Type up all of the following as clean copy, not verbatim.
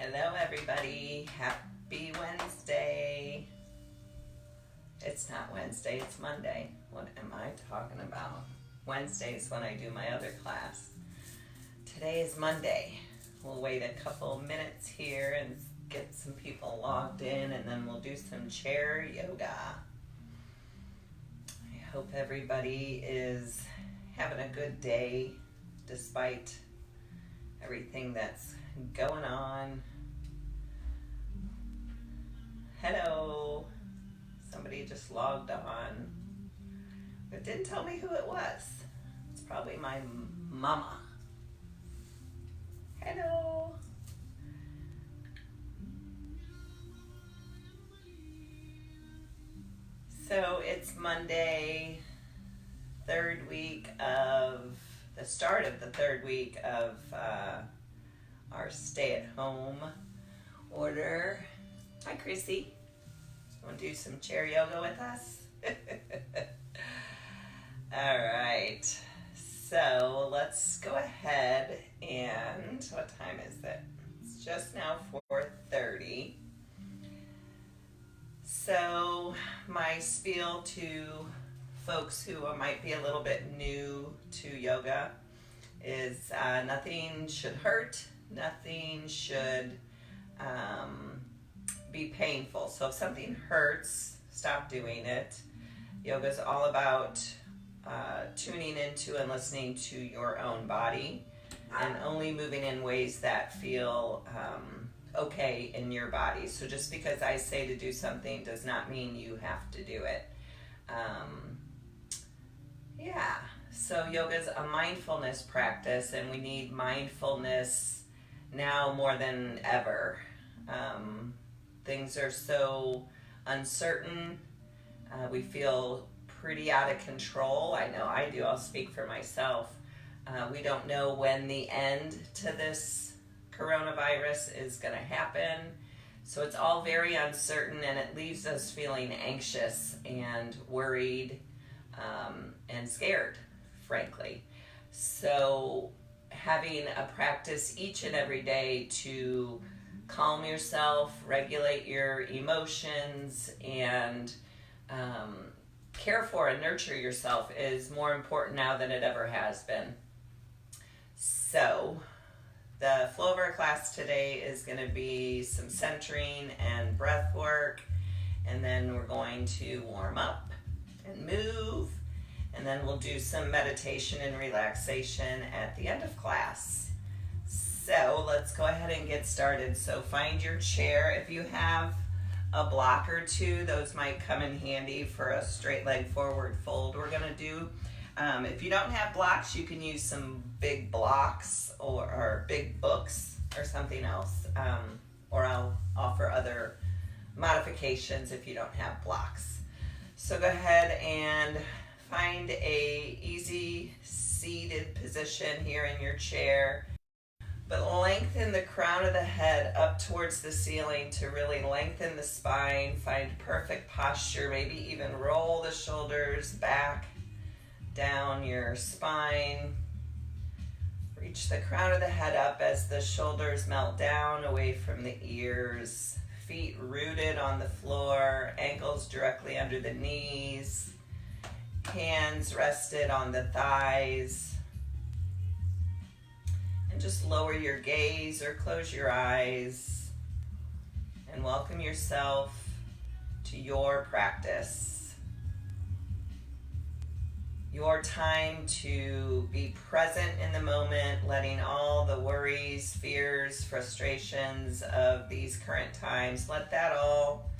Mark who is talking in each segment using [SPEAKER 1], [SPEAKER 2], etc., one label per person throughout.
[SPEAKER 1] Hello, everybody. Happy Wednesday. It's not Wednesday, it's Monday. What am I talking about? Wednesday is when I do my other class. Today is Monday. We'll wait a couple minutes here and get some people logged in, and then we'll do some chair yoga. I hope everybody is having a good day despite everything that's going on. Hello. Somebody just logged on, but didn't tell me who it was. It's probably my mama. Hello. So it's Monday, the start of the third week of our stay-at-home order. Hi, Chrissy. Want to do some chair yoga with us? All right. So let's go ahead and, what time is it? It's just now 4:30. So my spiel to folks who might be a little bit new to yoga is nothing should hurt, nothing should be painful. So if something hurts, stop doing it. Yoga is all about tuning into and listening to your own body and only moving in ways that feel okay in your body. So just because I say to do something does not mean you have to do it. So yoga is a mindfulness practice, and we need mindfulness now more than ever. Things are so uncertain. We feel pretty out of control. I know I do. I'll speak for myself. We don't know when the end to this coronavirus is going to happen. So it's all very uncertain, and it leaves us feeling anxious and worried and scared, frankly. So having a practice each and every day to calm yourself, regulate your emotions, and care for and nurture yourself is more important now than it ever has been. So the flow of our class today is going to be some centering and breath work, and then we're going to warm up and move, and then we'll do some meditation and relaxation at the end of class. So let's go ahead and get started. So find your chair. If you have a block or two, those might come in handy for a straight leg forward fold we're going to do. If you don't have blocks, you can use some big blocks or big books or something else. Or I'll offer other modifications if you don't have blocks. So go ahead and find a easy seated position here in your chair. But lengthen the crown of the head up towards the ceiling to really lengthen the spine. Find perfect posture. Maybe even roll the shoulders back down your spine. Reach the crown of the head up as the shoulders melt down away from the ears. Feet rooted on the floor. Ankles directly under the knees. Hands rested on the thighs. And just lower your gaze or close your eyes and welcome yourself to your practice. Your time to be present in the moment, letting all the worries, fears, frustrations of these current times, let that all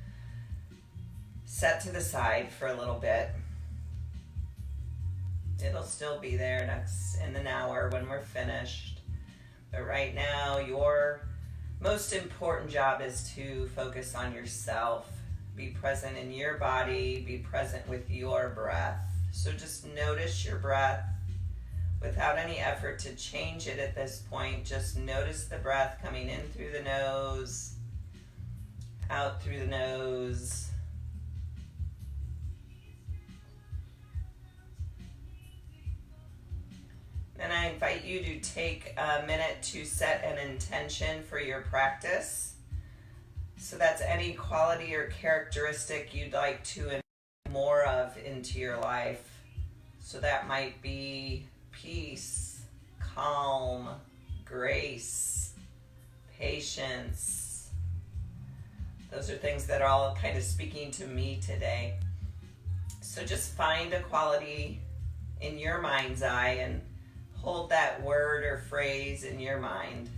[SPEAKER 1] set to the side for a little bit. It'll still be there next in an hour when we're finished. But right now, your most important job is to focus on yourself. Be present in your body. Be present with your breath. So just notice your breath without any effort to change it at this point. Just notice the breath coming in through the nose, out through the nose. And I invite you to take a minute to set an intention for your practice. So that's any quality or characteristic you'd like to invite more of into your life. So that might be peace, calm, grace, patience. Those are things that are all kind of speaking to me today. So just find a quality in your mind's eye and hold that word or phrase in your mind.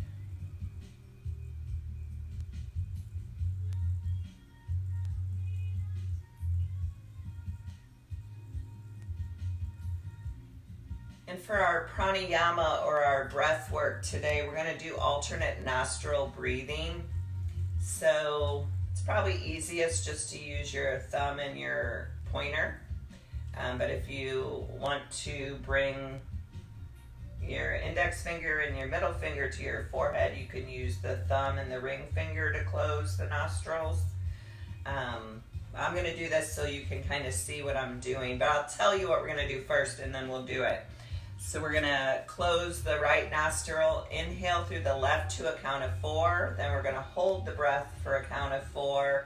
[SPEAKER 1] And for our pranayama or our breath work today, we're going to do alternate nostril breathing. So it's probably easiest just to use your thumb and your pointer. But if you want to bring your index finger and your middle finger to your forehead, you can use the thumb and the ring finger to close the nostrils. I'm going to do this so you can kind of see what I'm doing, but I'll tell you what we're going to do first and then we'll do it. So we're going to close the right nostril, inhale through the left to a count of 4, then we're going to hold the breath for a count of 4,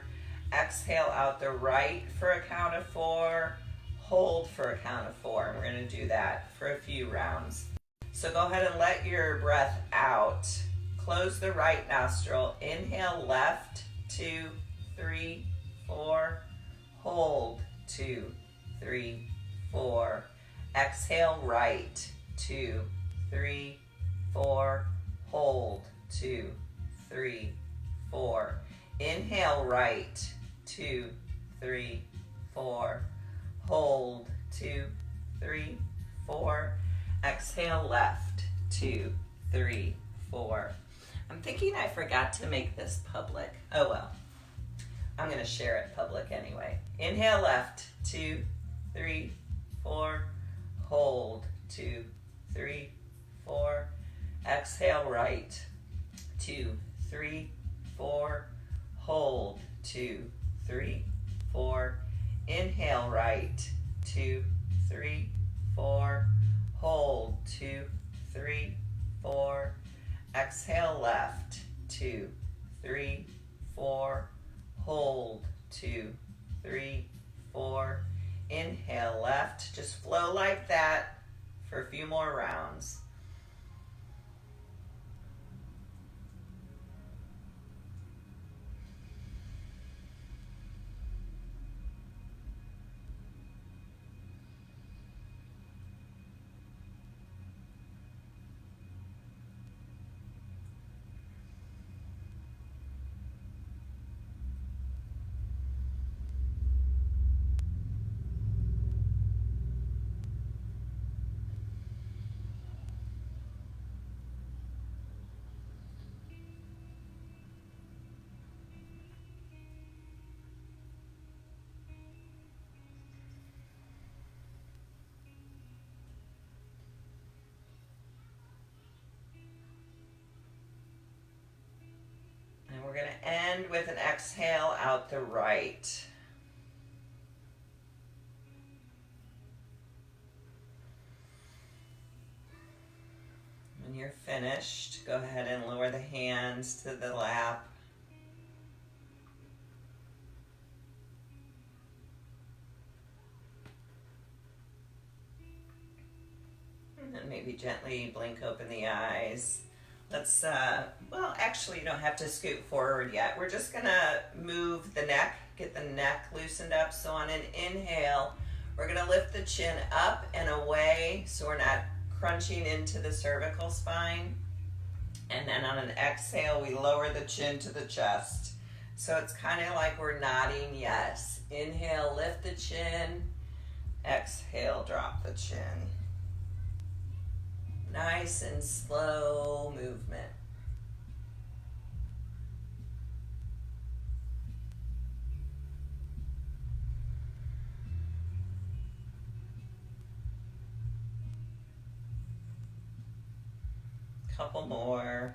[SPEAKER 1] exhale out the right for a count of 4, hold for a count of 4, and we're going to do that for a few rounds. So go ahead and let your breath out. Close the right nostril, inhale left, 2, 3, 4, hold, 2, 3, 4, exhale right, 2, 3, 4, hold, 2, 3, 4, inhale right, 2, 3, 4, hold, 2, 3, 4, exhale left, 2, 3, 4. I'm thinking I forgot to make this public. Oh well, I'm going to share it public anyway. Inhale left, 2, 3, 4, hold, 2, 3, 4, exhale right, 2, 3, 4, hold, 2, 3, 4, inhale right, 2, 3, 4, hold, 2, 3, 4, exhale left, 2, 3, 4, hold, 2, 3, 4, inhale left. Just flow like that for a few more rounds. And we're going to end with an exhale out the right. When you're finished, go ahead and lower the hands to the lap. And then maybe gently blink open the eyes. Let's, well, actually you don't have to scoot forward yet. We're just gonna move the neck, get the neck loosened up. So on an inhale, we're gonna lift the chin up and away so we're not crunching into the cervical spine. And then on an exhale, we lower the chin to the chest. So it's kind of like we're nodding yes. Inhale, lift the chin. Exhale, drop the chin. Nice and slow movement. Couple more.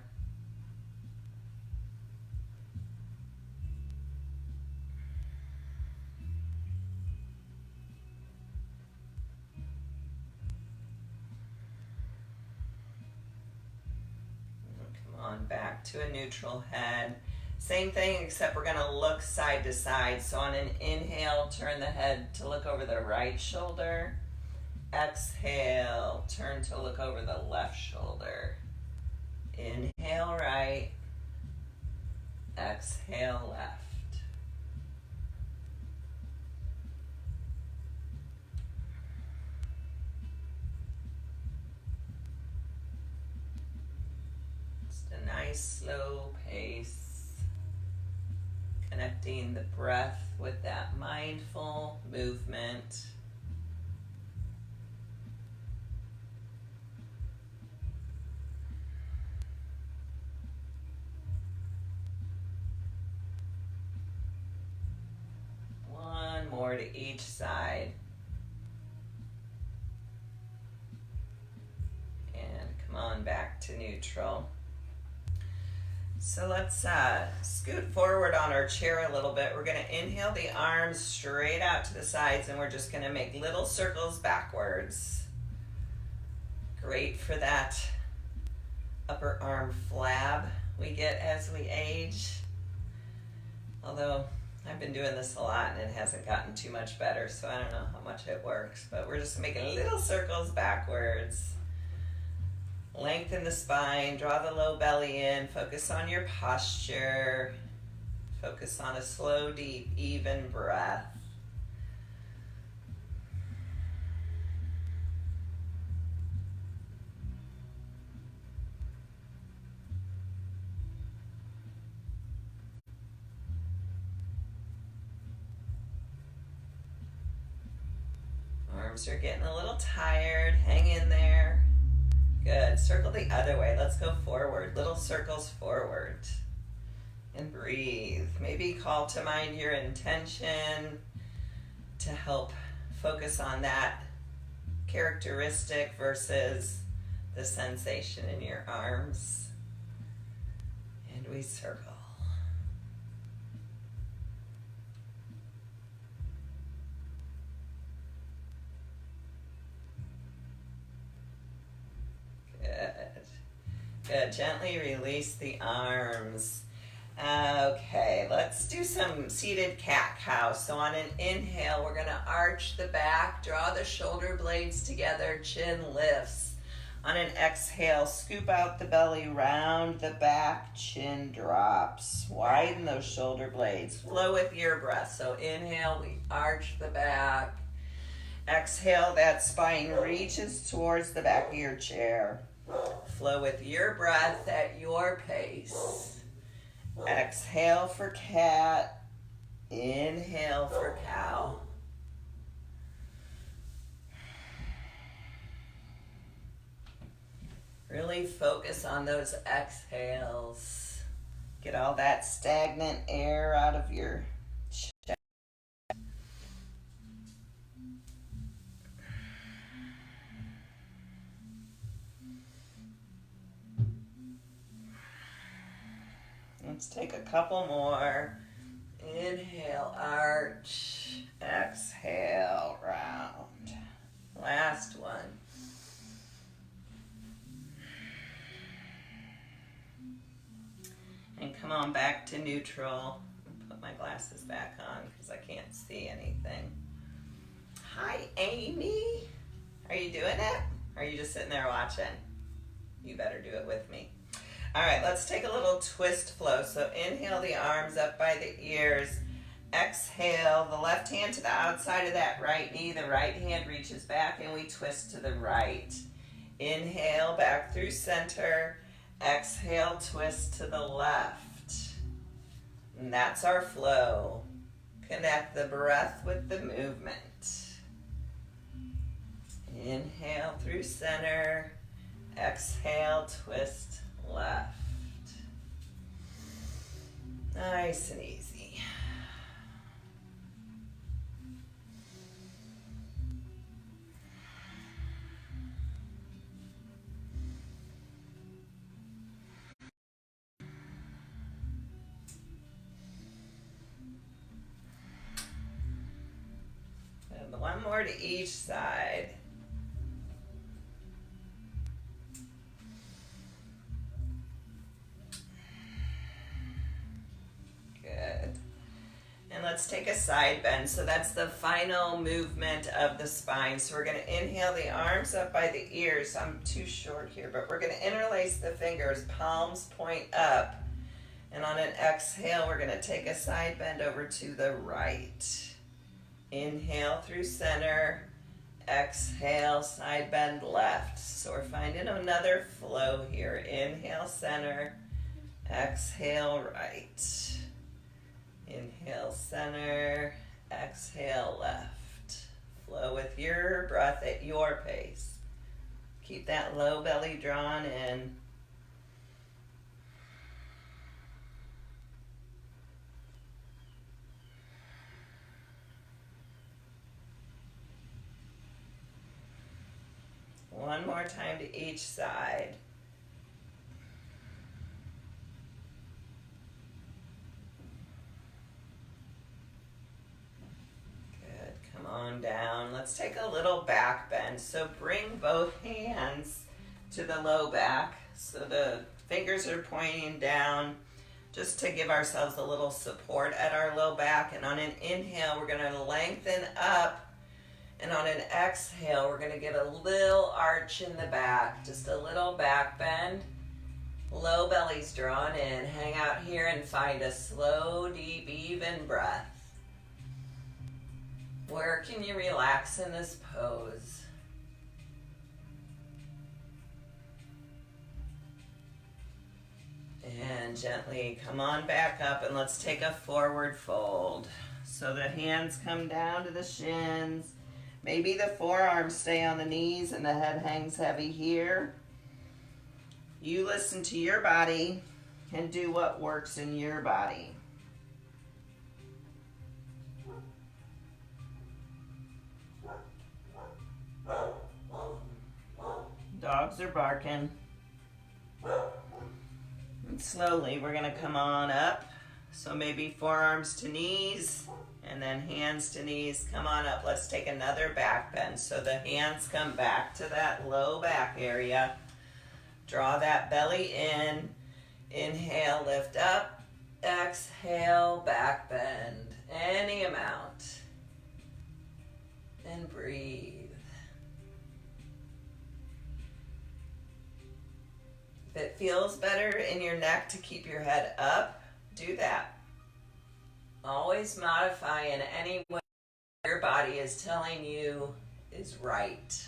[SPEAKER 1] to a neutral head. Same thing, except we're gonna look side to side. So on an inhale, turn the head to look over the right shoulder. Exhale, turn to look over the left shoulder. Inhale right, exhale left. Just a nice slow pace, connecting the breath with that mindful movement. One more to each side. And come on back to neutral. So let's scoot forward on our chair a little bit. We're going to inhale the arms straight out to the sides, and we're just going to make little circles backwards. Great for that upper arm flab we get as we age. Although I've been doing this a lot and it hasn't gotten too much better, so I don't know how much it works, but we're just making little circles backwards. Lengthen the spine, draw the low belly in, focus on your posture, focus on a slow, deep, even breath. Arms are getting a little tired, hang in there. Good, circle the other way, let's go forward, little circles forward. And breathe, maybe call to mind your intention to help focus on that characteristic versus the sensation in your arms. And we circle. Good, gently release the arms. Okay, let's do some seated cat-cow. So on an inhale, we're gonna arch the back, draw the shoulder blades together, chin lifts. On an exhale, scoop out the belly, round the back, chin drops. Widen those shoulder blades, flow with your breath. So inhale, we arch the back. Exhale, that spine reaches towards the back of your chair. Flow with your breath at your pace. Exhale for cat. Inhale for cow. Really focus on those exhales. Get all that stagnant air out of your chest. Let's take a couple more. Inhale, arch. Exhale, round. Last one. And come on back to neutral. Put my glasses back on because I can't see anything. Hi, Amy. Are you doing it? Or are you just sitting there watching? You better do it with me. All right, let's take a little twist flow. So inhale the arms up by the ears. Exhale, the left hand to the outside of that right knee. The right hand reaches back and we twist to the right. Inhale, back through center. Exhale, twist to the left. And that's our flow. Connect the breath with the movement. Inhale through center. Exhale, twist left. Nice and easy. And one more to each side. let's take a side bend. So that's the final movement of the spine. So we're going to inhale the arms up by the ears. I'm too short here, but we're going to interlace the fingers, palms point up. And on an exhale, we're going to take a side bend over to the right. Inhale through center. Exhale, side bend left. So we're finding another flow here. Inhale, center. Exhale, right. Inhale, center. Exhale, left. Flow with your breath at your pace. Keep that low belly drawn in. One more time to each side. Good. Come on down. Let's take a little back bend. So bring both hands to the low back. So the fingers are pointing down just to give ourselves a little support at our low back. And on an inhale, we're going to lengthen up. And on an exhale, we're going to get a little arch in the back, just a little back bend. Low belly's drawn in. Hang out here and find a slow, deep, even breath. Where can you relax in this pose? And gently come on back up and let's take a forward fold. So the hands come down to the shins. Maybe the forearms stay on the knees and the head hangs heavy here. You listen to your body and do what works in your body. Dogs are barking. And slowly we're going to come on up. So maybe forearms to knees. And then hands to knees, come on up. Let's take another back bend. So the hands come back to that low back area. Draw that belly in. Inhale, lift up. Exhale, back bend. Any amount. And breathe. If it feels better in your neck to keep your head up, do that. Always modify in any way your body is telling you is right.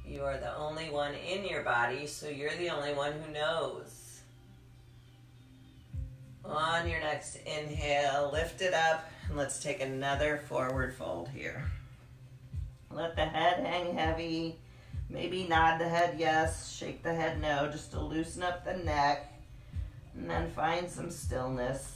[SPEAKER 1] You are the only one in your body, so you're the only one who knows. On your next inhale, lift it up, and let's take another forward fold here. Let the head hang heavy. Maybe nod the head yes, shake the head no, just to loosen up the neck, and then find some stillness.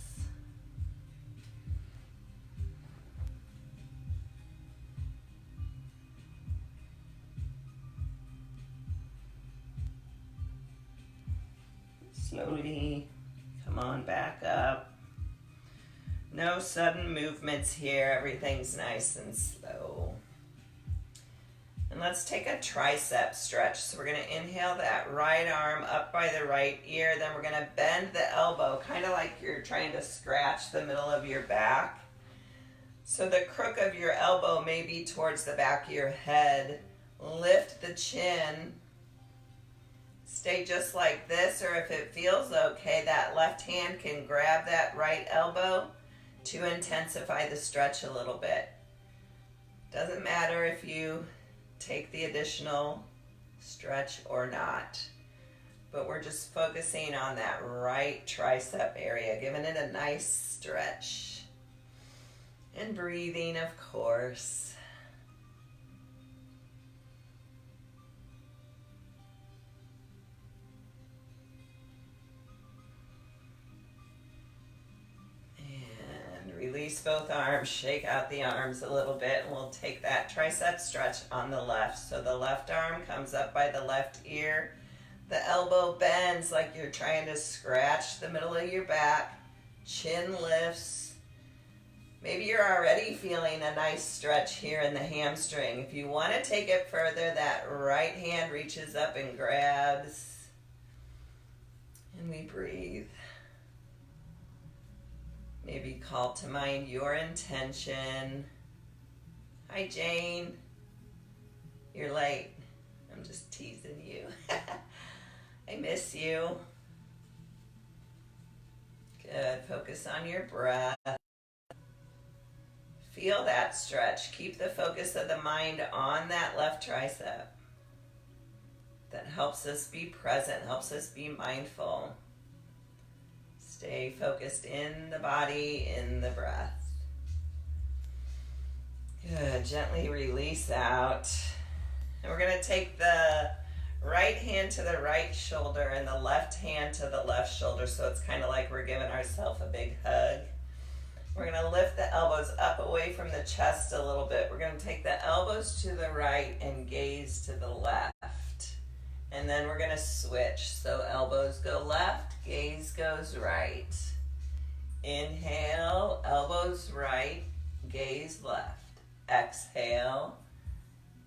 [SPEAKER 1] Slowly come on back up. No sudden movements here. Everything's nice and slow. And let's take a tricep stretch. So we're going to inhale that right arm up by the right ear. Then we're going to bend the elbow, kind of like you're trying to scratch the middle of your back. So the crook of your elbow may be towards the back of your head. Lift the chin. Stay just like this, or if it feels okay, that left hand can grab that right elbow to intensify the stretch a little bit. Doesn't matter if you take the additional stretch or not, but we're just focusing on that right tricep area, giving it a nice stretch. And breathing, of course. Release both arms, shake out the arms a little bit, and we'll take that tricep stretch on the left. So the left arm comes up by the left ear. The elbow bends like you're trying to scratch the middle of your back. Chin lifts. Maybe you're already feeling a nice stretch here in the hamstring. If you want to take it further, that right hand reaches up and grabs. And we breathe. Maybe call to mind your intention. Hi, Jane. You're late. I'm just teasing you. I miss you. Good. Focus on your breath. Feel that stretch. Keep the focus of the mind on that left tricep. That helps us be present, helps us be mindful. Stay focused in the body, in the breath. Good. Gently release out. And we're going to take the right hand to the right shoulder and the left hand to the left shoulder, so it's kind of like we're giving ourselves a big hug. We're going to lift the elbows up away from the chest a little bit. We're going to take the elbows to the right and gaze to the left. And then we're going to switch. So elbows go left, gaze goes right. Inhale, elbows right, gaze left. Exhale,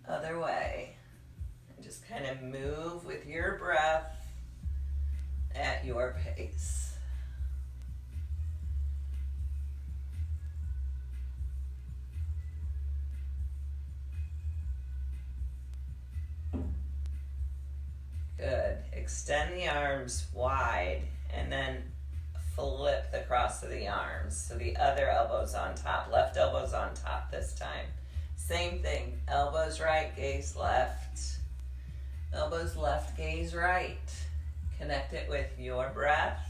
[SPEAKER 1] other way. And just kind of move with your breath at your pace. Good. Extend the arms wide and then flip the cross of the arms. So the other elbow's on top. Left elbow's on top this time. Same thing. Elbows right, gaze left. Elbows left, gaze right. Connect it with your breath.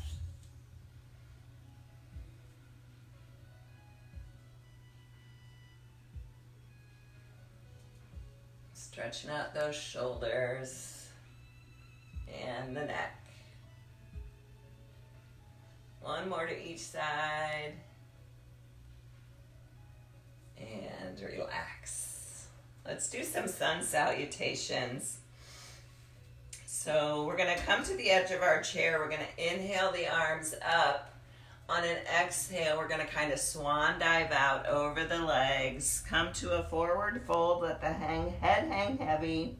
[SPEAKER 1] Stretching out those shoulders. And the neck. One more to each side. And relax. Let's do some sun salutations. So we're going to come to the edge of our chair. We're going to inhale the arms up. On an exhale, we're going to kind of swan dive out over the legs. Come to a forward fold. Let the head hang heavy.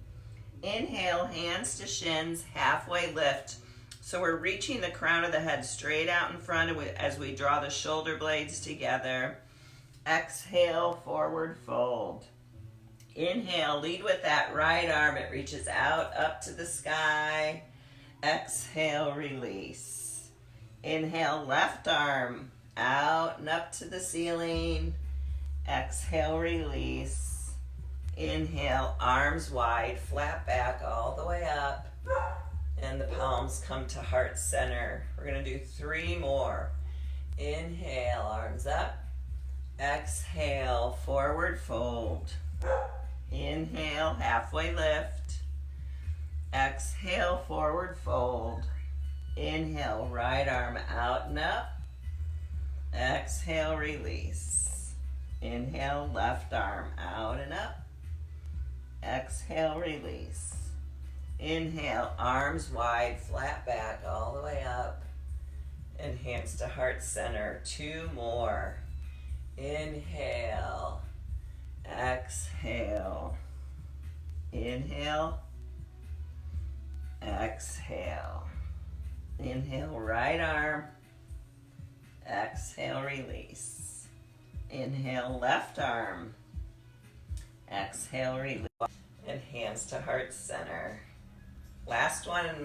[SPEAKER 1] Inhale, hands to shins, halfway lift. So we're reaching the crown of the head straight out in front as we draw the shoulder blades together. Exhale, forward fold. Inhale, lead with that right arm. It reaches out up to the sky. Exhale, release. Inhale, left arm out and up to the ceiling. Exhale, release. Inhale, arms wide, flat back all the way up. And the palms come to heart center. We're going to do 3 more. Inhale, arms up. Exhale, forward fold. Inhale, halfway lift. Exhale, forward fold. Inhale, right arm out and up. Exhale, release. Inhale, left arm out and up. Exhale, release. Inhale, arms wide, flat back all the way up. And hands to heart center. 2 more. Inhale. Exhale. Inhale. Exhale. Inhale, right arm. Exhale, release. Inhale, left arm. Exhale, release. And hands to heart center. Last one, and I'm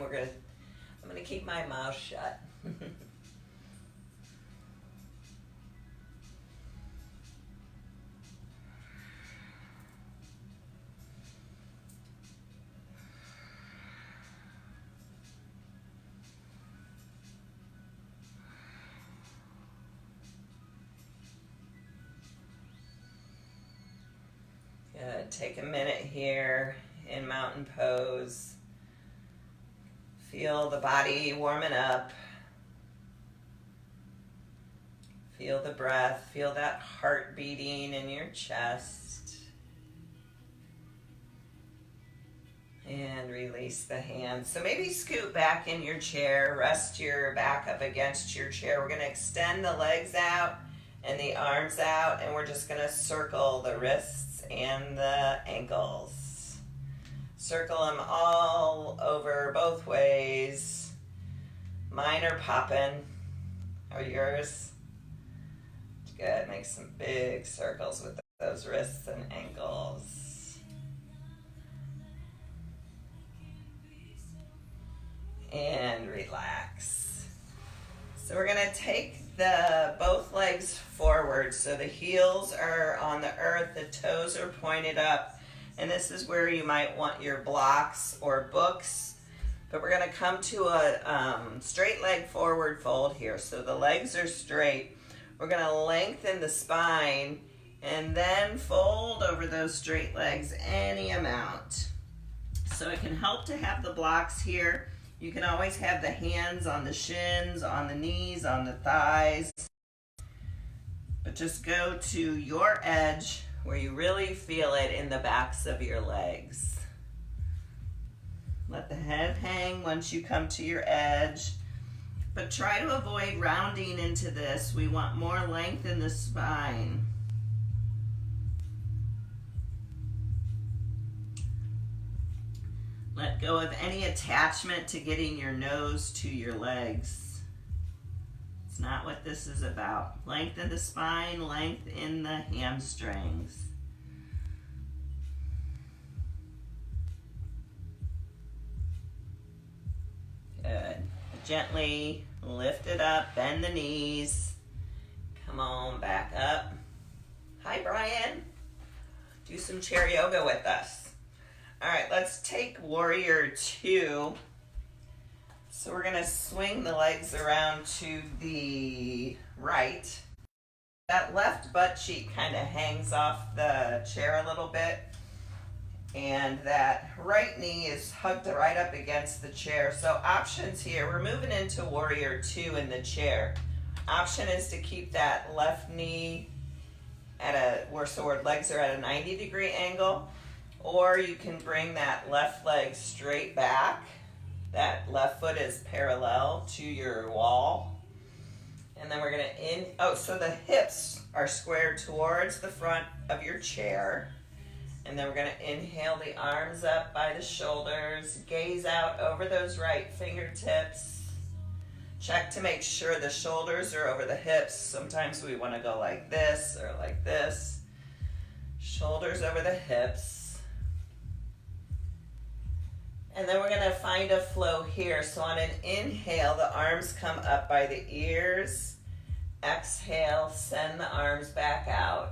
[SPEAKER 1] gonna keep my mouth shut. Good. Take a minute here in mountain pose. Feel the body warming up. Feel the breath. Feel that heart beating in your chest. And release the hands. So maybe scoot back in your chair. Rest your back up against your chair. We're going to extend the legs out and the arms out. And we're just going to circle the wrists and the ankles. Circle them all over both ways. Mine are popping. Are yours? Good. Make some big circles with those wrists and ankles. And relax. So we're going to take both legs forward. So the heels are on the earth, the toes are pointed up. And this is where you might want your blocks or books. But we're going to come to a straight leg forward fold here. So the legs are straight. We're going to lengthen the spine and then fold over those straight legs any amount. So it can help to have the blocks here. You can always have the hands on the shins, on the knees, on the thighs. But just go to your edge where you really feel it in the backs of your legs. Let the head hang once you come to your edge. But try to avoid rounding into this. We want more length in the spine. Let go of any attachment to getting your nose to your legs. It's not what this is about. Length in the spine, length in the hamstrings. Good. Gently lift it up, bend the knees. Come on, back up. Hi, Brian. Do some chair yoga with us. All right, let's take warrior two. So we're gonna swing the legs around to the right. That left butt cheek kind of hangs off the chair a little bit. And that right knee is hugged right up against the chair. So options here, we're moving into warrior two in the chair. Option is to keep that left knee so our legs are at a 90-degree angle. Or you can bring that left leg straight back. That left foot is parallel to your wall. And then we're gonna so the hips are squared towards the front of your chair. And then we're gonna inhale the arms up by the shoulders, gaze out over those right fingertips. Check to make sure the shoulders are over the hips. Sometimes we wanna go like this or like this. Shoulders over the hips. And then we're gonna find a flow here. So on an inhale, the arms come up by the ears. Exhale, send the arms back out.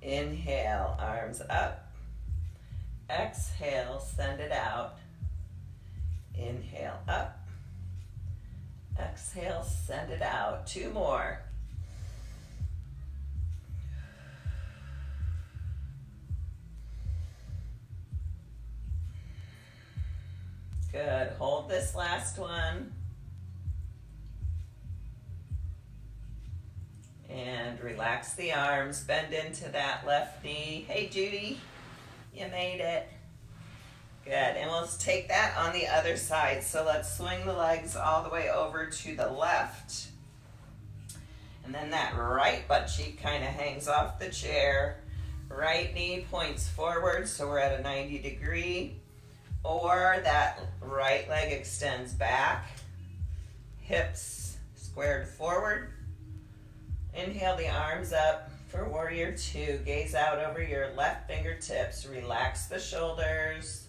[SPEAKER 1] Inhale, arms up. Exhale, send it out. Inhale, up. Exhale, send it out. Two more. Good. Hold this last one. And relax the arms. Bend into that left knee. Hey, Judy. You made it. Good. And we'll take that on the other side. So let's swing the legs all the way over to the left. And then that right butt cheek kind of hangs off the chair. Right knee points forward, so we're at a 90-degree. Or that right leg extends back, hips squared forward. Inhale the arms up for warrior two. Gaze out over your left fingertips. Relax the shoulders.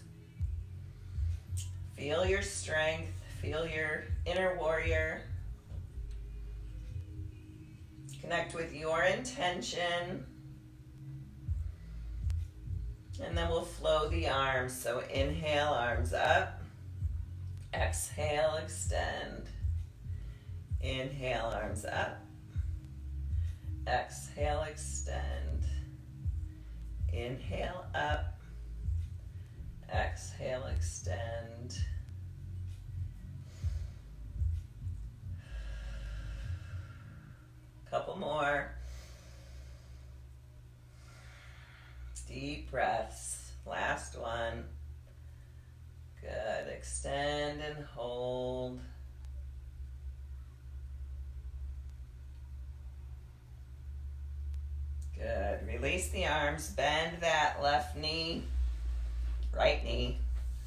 [SPEAKER 1] Feel your strength. Feel your inner warrior. Connect with your intention. And then we'll flow the arms. So inhale, arms up. Exhale, extend. Inhale, arms up. Exhale, extend. Inhale, up. Exhale, extend. Couple more. Deep breaths. Last one. Good. Extend and hold. Good. Release the arms. Bend that left knee. Right knee.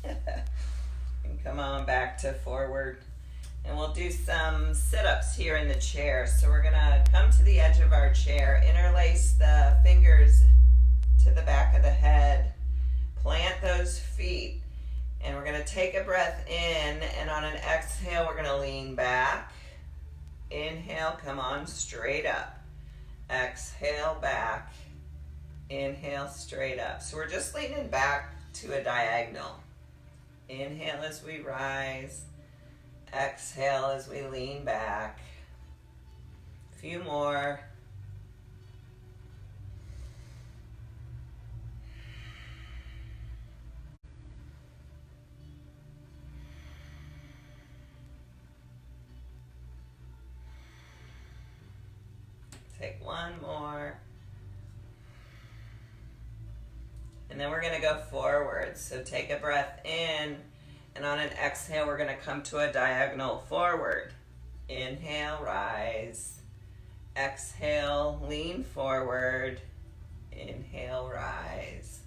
[SPEAKER 1] And come on back to forward And we'll do some sit-ups here in the chair. So we're gonna come to the edge of our chair, interlace the fingers to the back of the head, plant those feet, and we're gonna take a breath in, and on an exhale, we're gonna lean back. Inhale, come on, straight up. Exhale, back. Inhale, straight up. So we're just leaning back to a diagonal. Inhale as we rise. Exhale as we lean back. A few more. Take one more. And then we're going to go forward. So take a breath in. And on an exhale, we're going to come to a diagonal forward. Inhale, rise. Exhale, lean forward. Inhale, rise.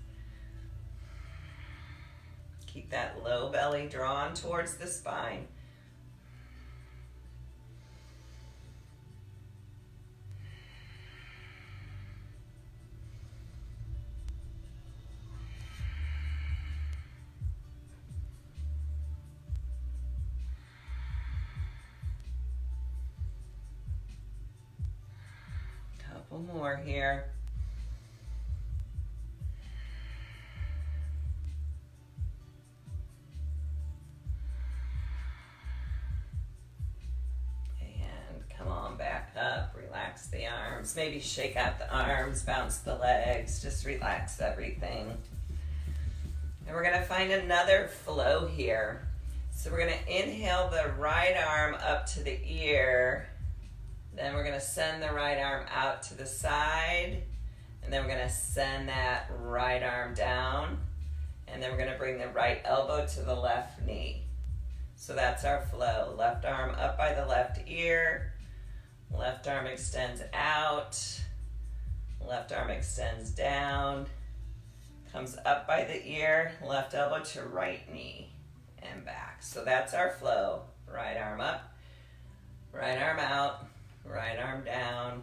[SPEAKER 1] Keep that low belly drawn towards the spine. Couple more here. And come on back up, relax the arms, maybe shake out the arms, bounce the legs, just relax everything. And we're gonna find another flow here. So we're gonna inhale the right arm up to the ear. Then we're going to send the right arm out to the side. And then we're going to send that right arm down. And then we're going to bring the right elbow to the left knee. So that's our flow. Left arm up by the left ear. Left arm extends out. Left arm extends down. Comes up by the ear. Left elbow to right knee. And back. So that's our flow. Right arm up. Right arm out. Right arm down,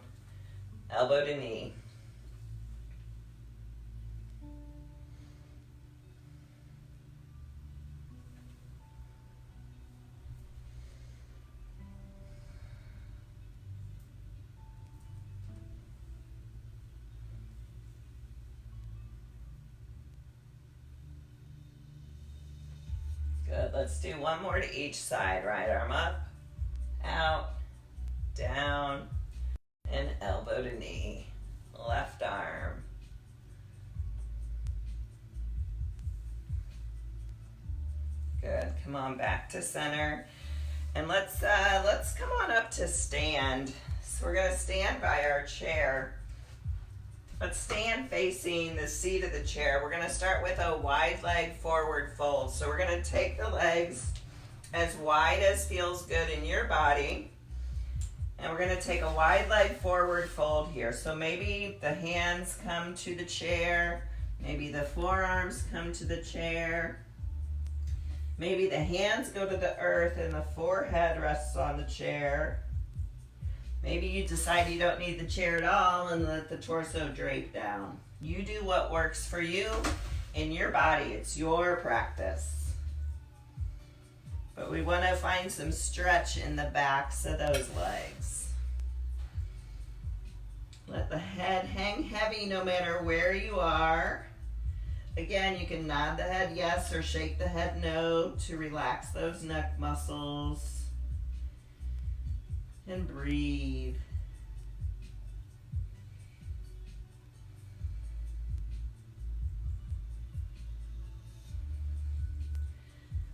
[SPEAKER 1] elbow to knee. Good, let's do one more to each side. Right arm up, out, down, and elbow to knee. Left arm. Good, come on back to center. And let's come on up to stand. So we're gonna stand by our chair. But stand facing the seat of the chair. We're gonna start with a wide leg forward fold. So we're gonna take the legs as wide as feels good in your body. And we're going to take a wide leg forward fold here. So maybe the hands come to the chair. Maybe the forearms come to the chair. Maybe the hands go to the earth and the forehead rests on the chair. Maybe you decide you don't need the chair at all and let the torso drape down. You do what works for you in your body. It's your practice. But we want to find some stretch in the backs of those legs. Let the head hang heavy no matter where you are. Again, you can nod the head yes or shake the head no to relax those neck muscles. And breathe.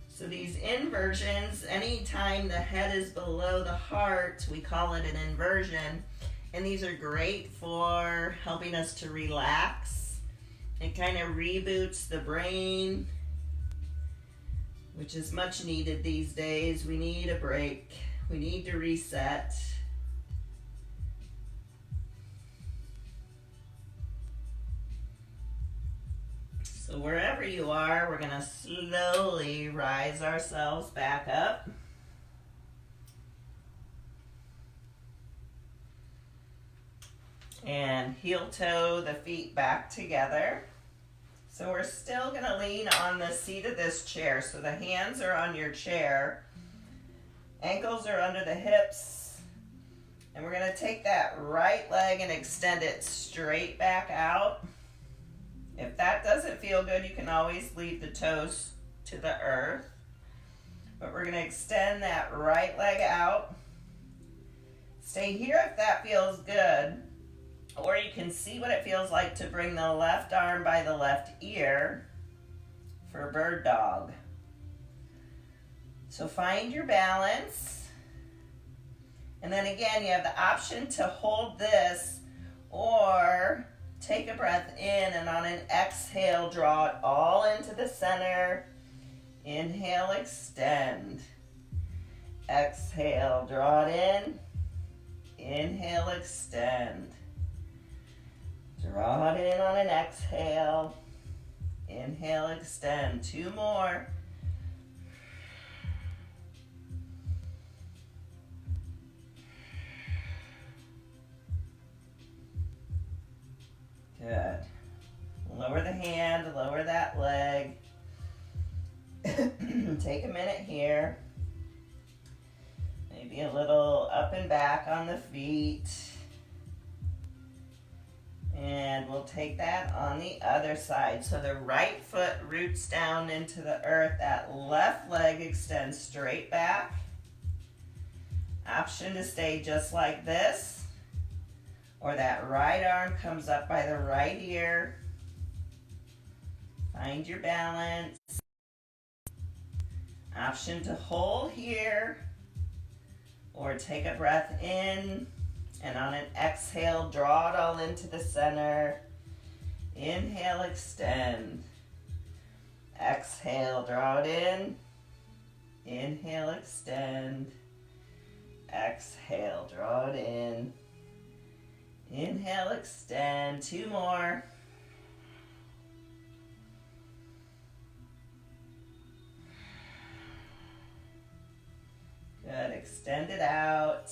[SPEAKER 1] So these inversions, anytime the head is below the heart, we call it an inversion. And these are great for helping us to relax. It kind of reboots the brain, which is much needed these days. We need a break. We need to reset. So wherever you are, we're going to slowly rise ourselves back up. And heel toe the feet back together. So we're still going to lean on the seat of this chair. So the hands are on your chair. Ankles are under the hips. And we're going to take that right leg and extend it straight back out. If that doesn't feel good, you can always leave the toes to the earth. But we're going to extend that right leg out. Stay here if that feels good. Or you can see what it feels like to bring the left arm by the left ear for bird dog. So find your balance. And then again, you have the option to hold this or take a breath in, and on an exhale, draw it all into the center. Inhale, extend. Exhale, draw it in. Inhale, extend. Draw it in on an exhale. Inhale, extend. 2 more. Good. Lower the hand, lower that leg. Take a minute here. Maybe a little up and back on the feet. And we'll take that on the other side. So the right foot roots down into the earth. That left leg extends straight back. Option to stay just like this. Or that right arm comes up by the right ear. Find your balance. Option to hold here. Or take a breath in. And on an exhale, draw it all into the center. Inhale, extend. Exhale, draw it in. Inhale, extend. Exhale, draw it in. Inhale, extend. 2 more. Good. Extend it out.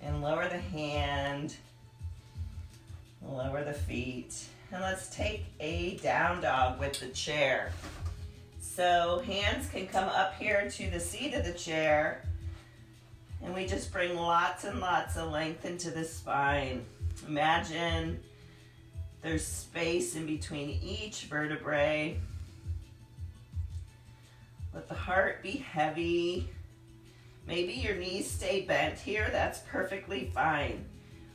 [SPEAKER 1] And lower the hand, lower the feet. And let's take a down dog with the chair. So hands can come up here to the seat of the chair. And we just bring lots and lots of length into the spine. Imagine there's space in between each vertebrae. Let the heart be heavy. Maybe your knees stay bent here, that's perfectly fine.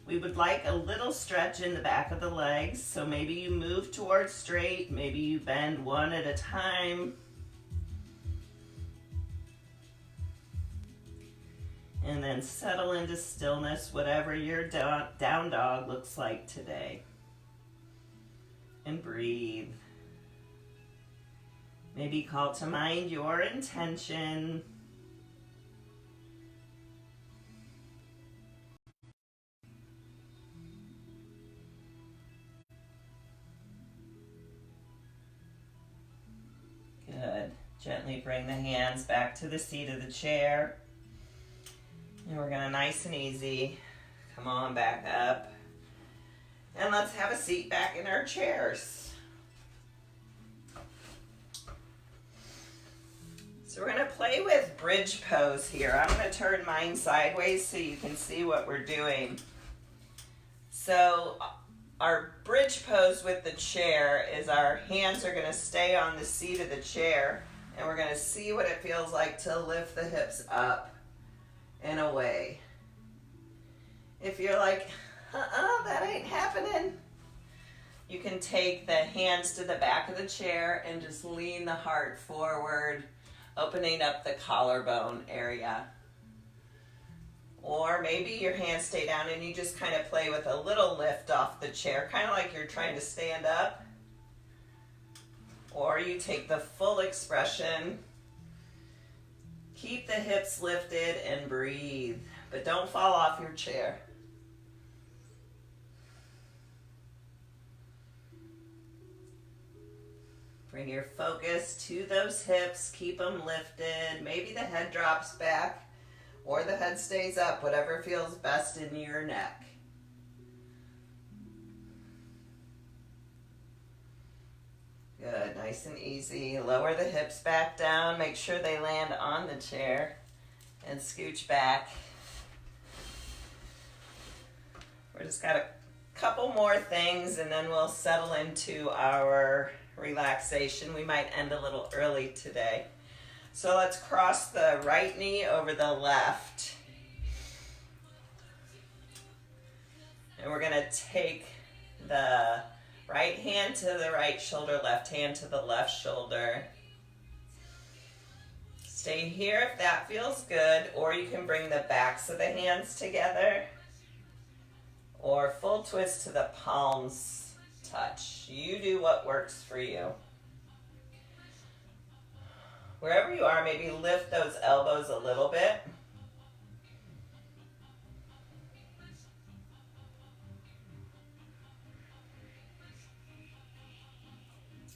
[SPEAKER 1] We would like a little stretch in the back of the legs, so maybe you move towards straight, maybe you bend one at a time. And then settle into stillness, whatever your down dog looks like today. And breathe. Maybe call to mind your intention. Good. Gently bring the hands back to the seat of the chair. And we're gonna nice and easy come on back up. And let's have a seat back in our chairs. So we're gonna play with bridge pose here. I'm gonna turn mine sideways so you can see what we're doing. So our bridge pose with the chair is our hands are gonna stay on the seat of the chair, and we're gonna see what it feels like to lift the hips up and away. If you're like, that ain't happening, you can take the hands to the back of the chair and just lean the heart forward, opening up the collarbone area. Or maybe your hands stay down and you just kind of play with a little lift off the chair, kind of like you're trying to stand up. Or you take the full expression. Keep the hips lifted and breathe, but don't fall off your chair. Bring your focus to those hips, keep them lifted. Maybe the head drops back or the head stays up, whatever feels best in your neck. Good, nice and easy. Lower the hips back down. Make sure they land on the chair and scooch back. We're just got a couple more things and then we'll settle into our relaxation. We might end a little early today. So let's cross the right knee over the left. And we're going to take the right hand to the right shoulder, left hand to the left shoulder. Stay here if that feels good, or you can bring the backs of the hands together, or full twist to the palms touch. You do what works for you. Wherever you are, maybe lift those elbows a little bit.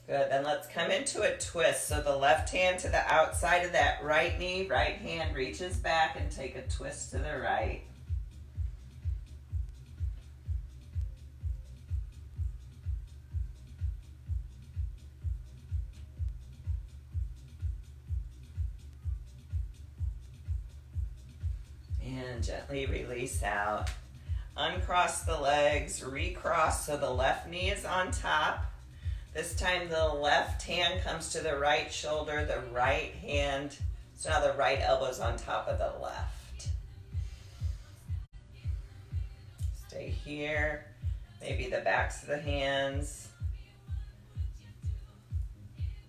[SPEAKER 1] Good, then let's come into a twist. So the left hand to the outside of that right knee, right hand reaches back and take a twist to the right. And gently release out. Uncross the legs, recross so the left knee is on top. This time the left hand comes to the right shoulder, the right hand, so now the right elbow's on top of the left. Stay here, maybe the backs of the hands.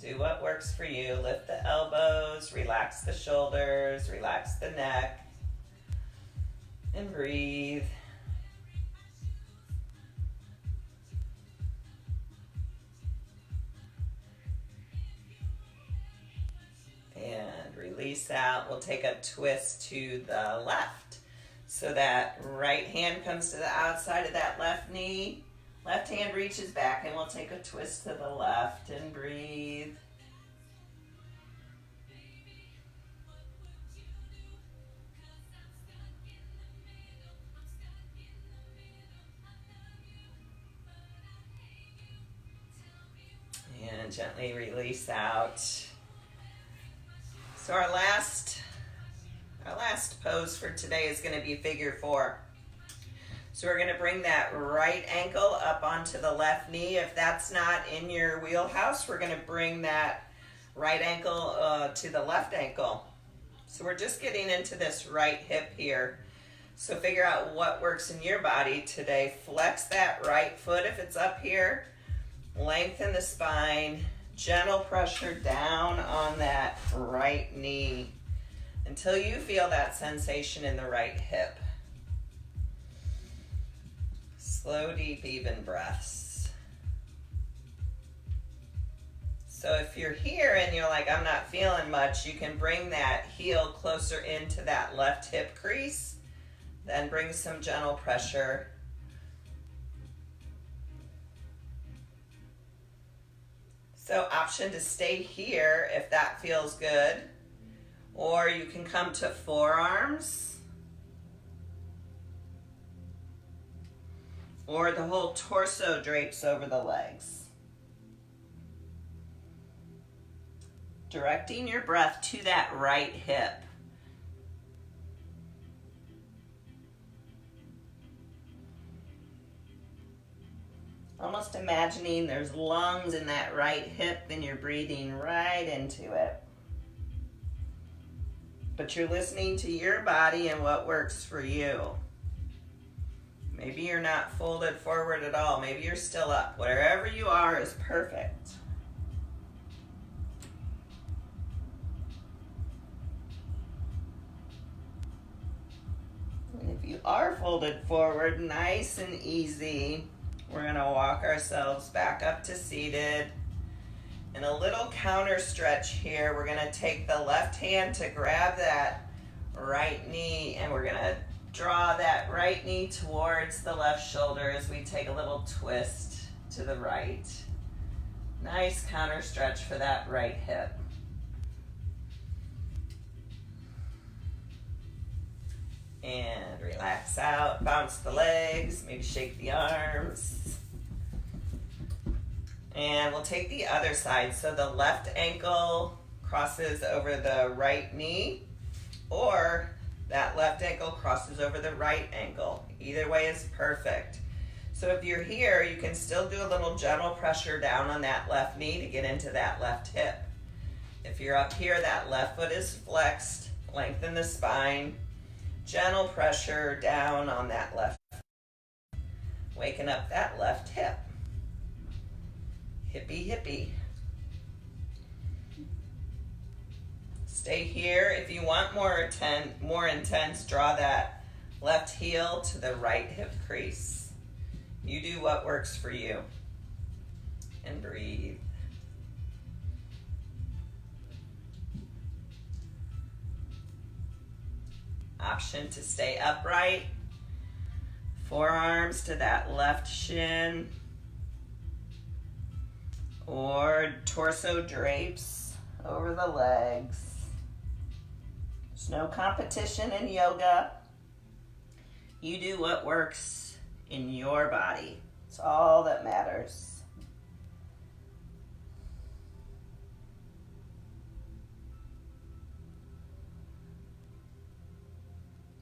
[SPEAKER 1] Do what works for you. Lift the elbows, relax the shoulders, relax the neck, and breathe. And release out. We'll take a twist to the left. So that right hand comes to the outside of that left knee. Left hand reaches back and we'll take a twist to the left and breathe. And gently release out. So our last pose for today is going to be figure four. So we're going to bring that right ankle up onto the left knee. If that's not in your wheelhouse, we're going to bring that right ankle to the left ankle. So we're just getting into this right hip here. So figure out what works in your body today. Flex that right foot if it's up here. Lengthen the spine. Gentle pressure down on that right knee until you feel that sensation in the right hip. Slow, deep, even breaths. So if you're here and you're like, I'm not feeling much, you can bring that heel closer into that left hip crease. Then bring some gentle pressure. So option to stay here if that feels good. Or you can come to forearms. Or the whole torso drapes over the legs. Directing your breath to that right hip. Almost imagining there's lungs in that right hip and you're breathing right into it. But you're listening to your body and what works for you. Maybe you're not folded forward at all. Maybe you're still up. Wherever you are is perfect. And if you are folded forward, nice and easy, we're going to walk ourselves back up to seated. And a little counter stretch here. We're going to take the left hand to grab that right knee and we're going to draw that right knee towards the left shoulder as we take a little twist to the right. Nice counter stretch for that right hip. And relax out, bounce the legs, maybe shake the arms. And we'll take the other side. So the left ankle crosses over the right knee, or that left ankle crosses over the right ankle. Either way is perfect. So if you're here, you can still do a little gentle pressure down on that left knee to get into that left hip. If you're up here, that left foot is flexed, lengthen the spine, gentle pressure down on that left, waking up that left hip. Hippie, hippie. Stay here. If you want more intense, draw that left heel to the right hip crease. You do what works for you. And breathe. Option to stay upright. Forearms to that left shin. Or torso drapes over the legs. There's no competition in yoga. You do what works in your body. It's all that matters.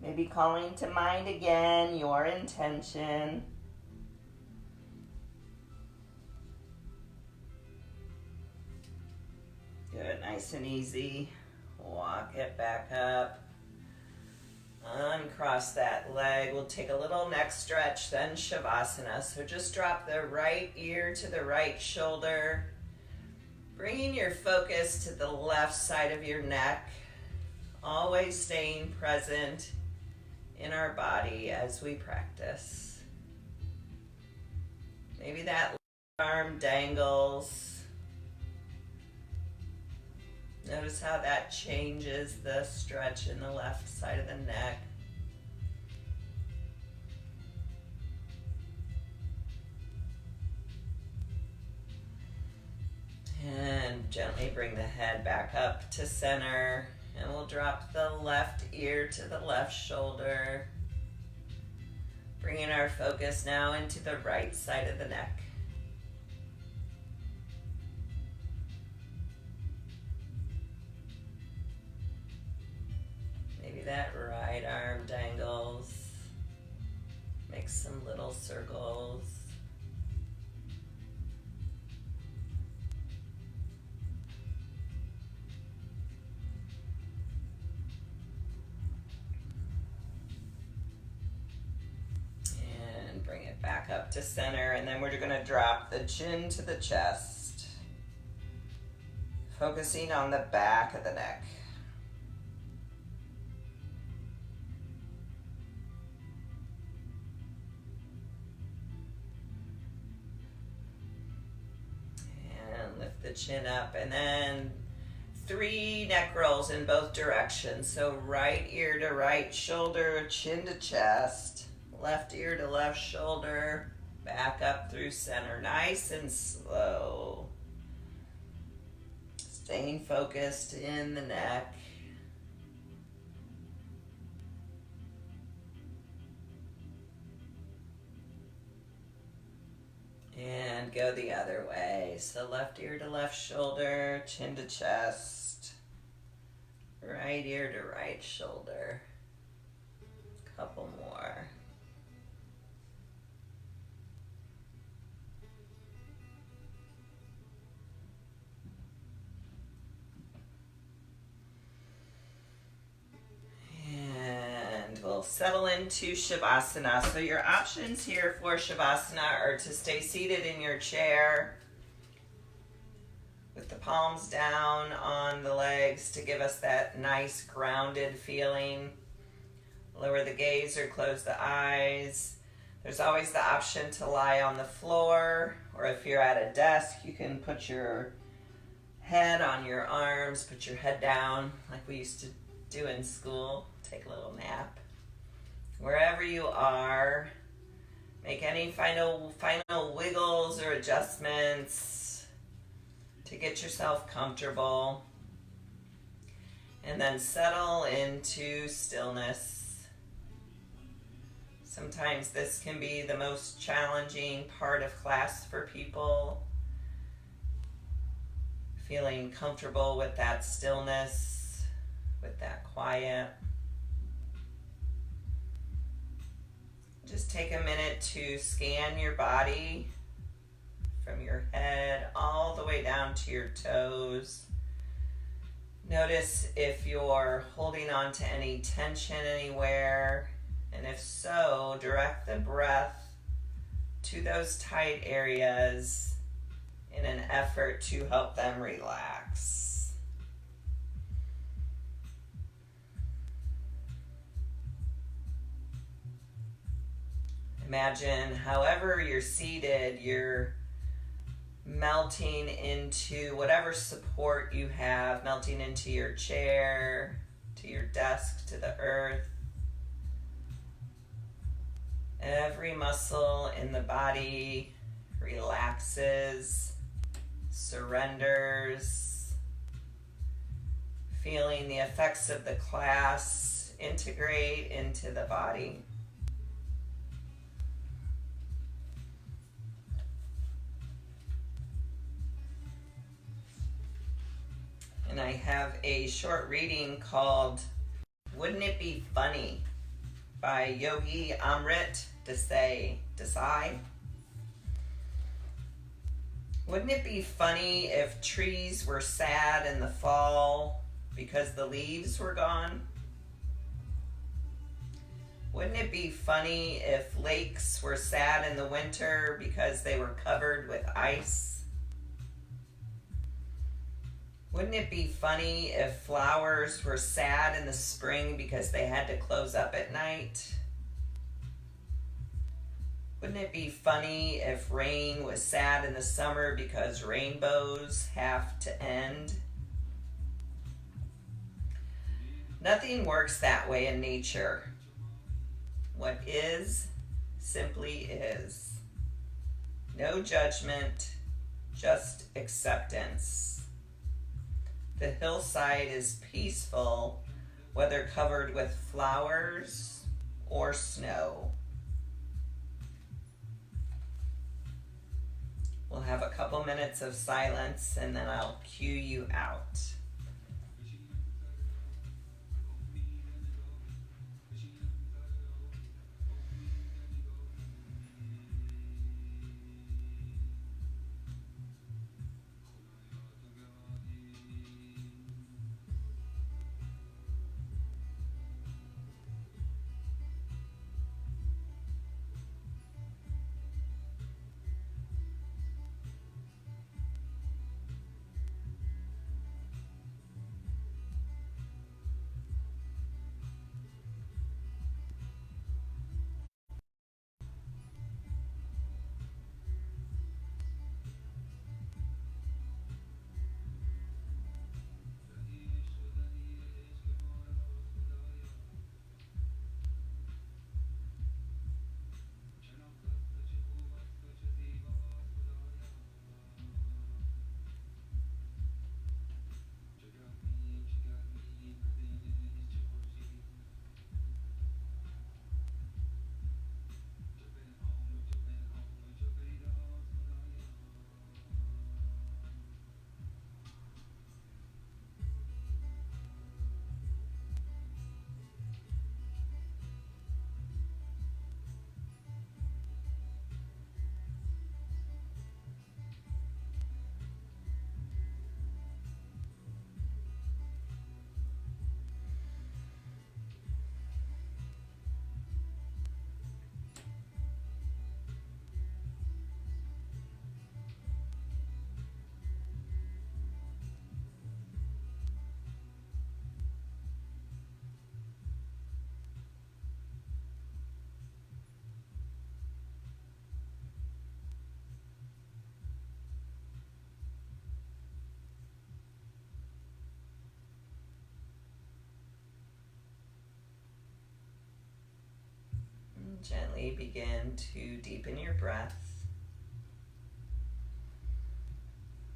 [SPEAKER 1] Maybe calling to mind again your intention. Good, nice and easy. Walk it back up. Uncross that leg. We'll take a little neck stretch, then Shavasana. So just drop the right ear to the right shoulder. Bringing your focus to the left side of your neck. Always staying present in our body as we practice. Maybe that arm dangles. Notice how that changes the stretch in the left side of the neck. And gently bring the head back up to center. And we'll drop the left ear to the left shoulder. Bringing our focus now into the right side of the neck. Maybe that right arm dangles. Make some little circles. And bring it back up to center, and then we're going to drop the chin to the chest, focusing on the back of the neck. Lift the chin up, and then 3 neck rolls in both directions. So right ear to right shoulder, chin to chest, left ear to left shoulder, back up through center. Nice and slow. Staying focused in the neck. And go the other way. So left ear to left shoulder, chin to chest, right ear to right shoulder. Couple more. And we'll settle into Shavasana. So your options here for Shavasana are to stay seated in your chair with the palms down on the legs to give us that nice grounded feeling. Lower the gaze or close the eyes. There's always the option to lie on the floor, or if you're at a desk, you can put your head on your arms, put your head down like we used to do in school. Take a little nap. Wherever you are, make any final wiggles or adjustments to get yourself comfortable. And then settle into stillness. Sometimes this can be the most challenging part of class for people. Feeling comfortable with that stillness, with that quiet. Just take a minute to scan your body from your head all the way down to your toes. Notice if you're holding on to any tension anywhere, and if so, direct the breath to those tight areas in an effort to help them relax. Imagine however you're seated, you're melting into whatever support you have, melting into your chair, to your desk, to the earth. Every muscle in the body relaxes, surrenders, feeling the effects of the class integrate into the body. And I have a short reading called Wouldn't It Be Funny by Yogi Amrit Desai. Wouldn't it be funny if trees were sad in the fall because the leaves were gone? Wouldn't it be funny if lakes were sad in the winter because they were covered with ice? Wouldn't it be funny if flowers were sad in the spring because they had to close up at night? Wouldn't it be funny if rain was sad in the summer because rainbows have to end? Nothing works that way in nature. What is, simply is. No judgment, just acceptance. The hillside is peaceful, whether covered with flowers or snow. We'll have a couple minutes of silence and then I'll cue you out. Gently begin to deepen your breath.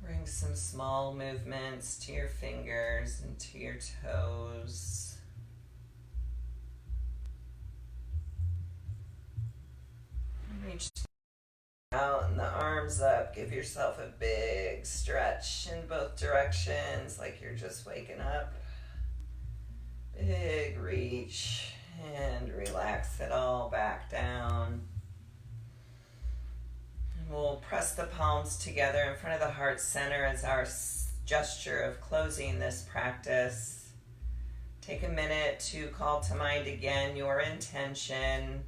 [SPEAKER 1] Bring some small movements to your fingers and to your toes. Reach out and the arms up up. Give yourself a big stretch in both directions, like you're just waking up. Big reach and relax it all back down. And we'll press the palms together in front of the heart center as our gesture of closing this practice. Take a minute to call to mind again your intention,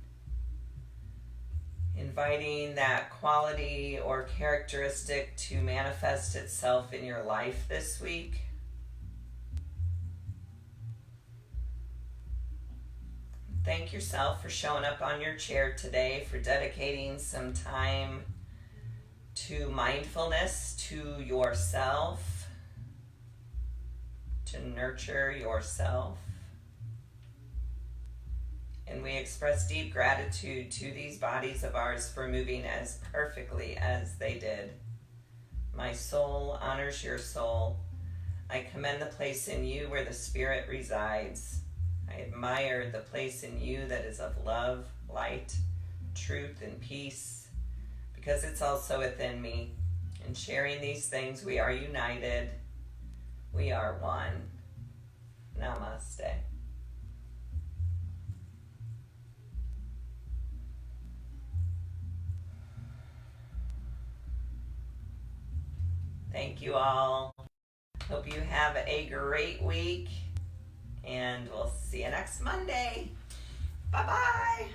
[SPEAKER 1] inviting that quality or characteristic to manifest itself in your life this week. Thank yourself for showing up on your chair today, for dedicating some time to mindfulness, to yourself, to nurture yourself. And we express deep gratitude to these bodies of ours for moving as perfectly as they did. My soul honors your soul. I commend the place in you where the Spirit resides. I admire the place in you that is of love, light, truth, and peace, because it's also within me. In sharing these things, we are united. We are one. Namaste. Thank you all. Hope you have a great week, and we'll see you next Monday. Bye-bye.